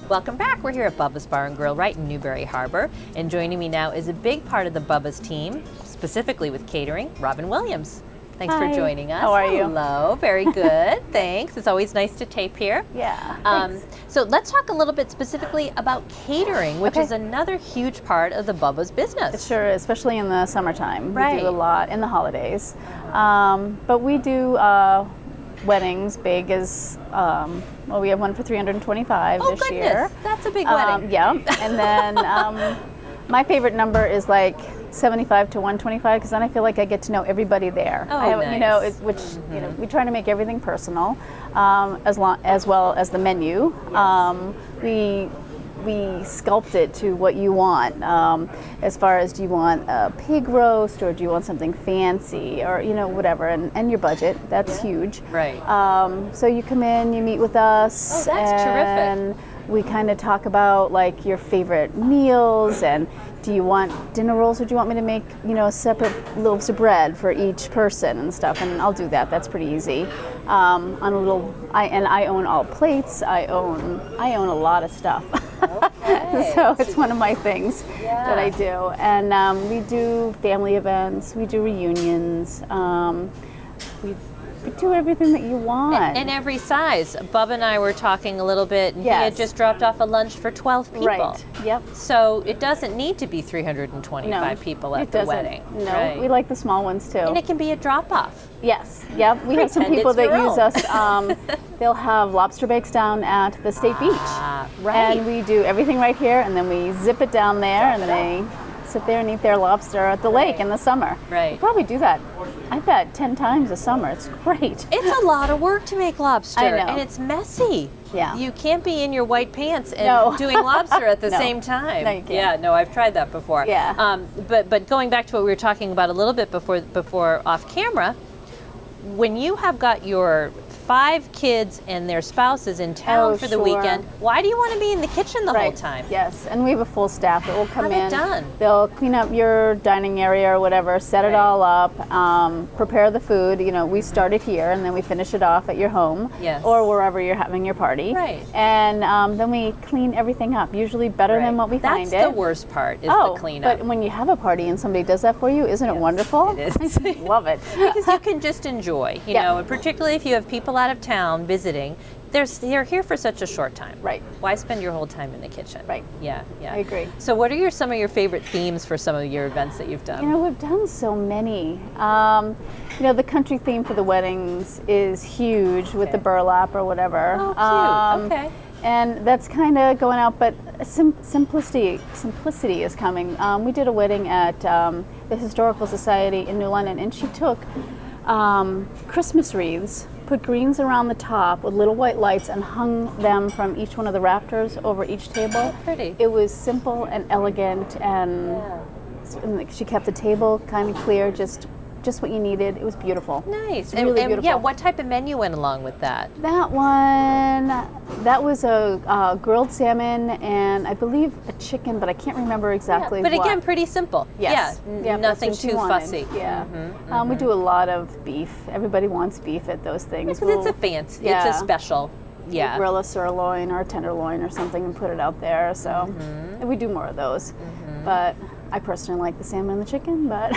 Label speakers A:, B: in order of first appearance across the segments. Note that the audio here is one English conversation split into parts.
A: Welcome back. We're here at Bubba's Bar and Grill right in Newberry Harbor. And joining me now is a big part of the Bubba's team, specifically with catering, Robin Williams. Thanks for joining us.
B: How are you?
A: Hello, very good. Thanks. It's always nice to tape here.
B: Yeah.
A: So let's talk a little bit specifically about catering, which is another huge part of the Bubba's business.
B: It sure is, especially in the summertime.
A: Right.
B: We do a lot in the holidays. But we do weddings big as, well, we have one for 325 this year.
A: That's a big wedding.
B: Yeah. And then my favorite number is like 75 to 125 because then I feel like I get to know everybody there.
A: Nice.
B: You know, you know, we try to make everything personal, as well as the menu. Yes. We sculpt it to what you want, as far as do you want a pig roast or do you want something fancy or, you know, whatever, and your budget, that's huge.
A: Right.
B: So you come in, you meet with us.
A: Oh, that's terrific.
B: We kind of talk about like your favorite meals and do you want dinner rolls or do you want me to make, you know, separate loaves of bread for each person and stuff, and I'll do that. That's pretty easy. I own all plates. I own a lot of stuff. Okay. So it's one of my things that I do. And we do family events, we do reunions, we do everything that you want.
A: And every size. Bubba and I were talking a little bit, and he had just dropped off a lunch for 12 people.
B: Right, yep.
A: So it doesn't need to be 325 people at the wedding.
B: No,
A: right.
B: We like the small ones too.
A: And it can be a drop-off.
B: Yes, yep. We have some people that use us. They'll have lobster bakes down at the state beach.
A: Right.
B: And we do everything right here, and then we zip it down there, and then they sit there and eat their lobster at the lake in the summer.
A: Right.
B: We'll probably do that, I bet, 10 times a summer. It's great.
A: It's a lot of work to make lobster.
B: I know.
A: And it's messy.
B: Yeah.
A: You can't be in your white pants and doing lobster at the same time.
B: No, you can't.
A: Yeah, no, I've tried that before.
B: Yeah.
A: But going back to what we were talking about a little bit before off camera, when you have got your 5 kids and their spouses in town for the weekend, why do you want to be in the kitchen the whole time?
B: Yes, and we have a full staff that will come in.
A: Have it done.
B: They'll clean up your dining area or whatever, set it all up, prepare the food. You know, we start it here and then we finish it off at your home or wherever you're having your party.
A: Right.
B: And then we clean everything up, usually better than what we find it.
A: That's the worst part, is the cleanup.
B: But when you have a party and somebody does that for you, isn't it wonderful?
A: It is.
B: I love it.
A: Because you can just enjoy, you know, and particularly if you have people out of town visiting, they're here for such a short time.
B: Right.
A: Why spend your whole time in the kitchen?
B: Right.
A: Yeah, yeah.
B: I agree.
A: So what are some of your favorite themes for some of your events that you've done?
B: You know, we've done so many. You know, the country theme for the weddings is huge with the burlap or whatever.
A: Oh, cute. Okay.
B: And that's kind of going out, but simplicity is coming. We did a wedding at the Historical Society in New London, and she took Christmas wreaths, put greens around the top with little white lights, and hung them from each one of the rafters over each table.
A: Pretty.
B: It was simple and elegant, and she kept the table kind of clear, just what you needed. It was beautiful.
A: Nice.
B: Really beautiful.
A: Yeah, what type of menu went along with that?
B: That was a grilled salmon and I believe a chicken, but I can't remember exactly
A: but
B: what.
A: again, pretty simple.
B: Yes.
A: Yeah, nothing
B: that's what
A: too
B: she wanted.
A: fussy.
B: Yeah. We do a lot of beef. Everybody wants beef at those things.
A: Because it's a fancy, it's a special. Yeah.
B: We'll grill a sirloin or a tenderloin or something and put it out there. So we do more of those. But I personally like the salmon and the chicken, but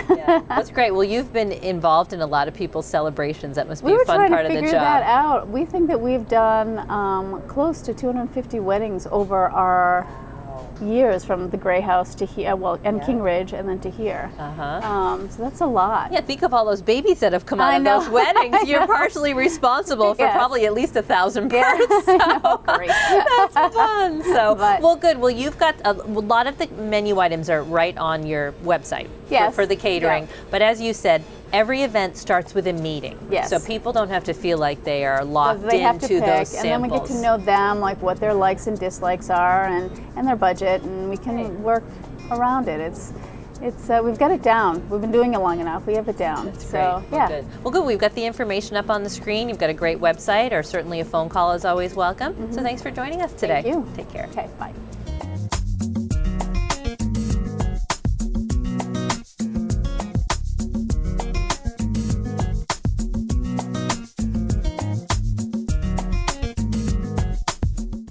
A: that's great. Well, you've been involved in a lot of people's celebrations. That must be a fun part of the job.
B: We were trying to figure that out. We think that we've done close to 250 weddings over our years, from the Gray House to here, and King Ridge, and then to here. So that's a lot.
A: Yeah, think of all those babies that have come out of those weddings. You're partially responsible for probably at least 1,000 births. So
B: great.
A: That's fun. So, well, good. Well, you've got a lot of the menu items are right on your website for the catering. But as you said, every event starts with a meeting.
B: Yes.
A: So people don't have to feel like they are locked
B: they have to
A: into
B: pick,
A: those samples.
B: And then we get to know them, like what their likes and dislikes are, and their budget, and we can work around it. It's we've got it down. We've been doing it long enough. We have it down.
A: That's
B: so
A: great. Yeah. Well, good. We've got the information up on the screen. You've got a great website, or certainly a phone call is always welcome. So thanks for joining us today.
B: Thank you.
A: Take care.
B: Okay. Bye.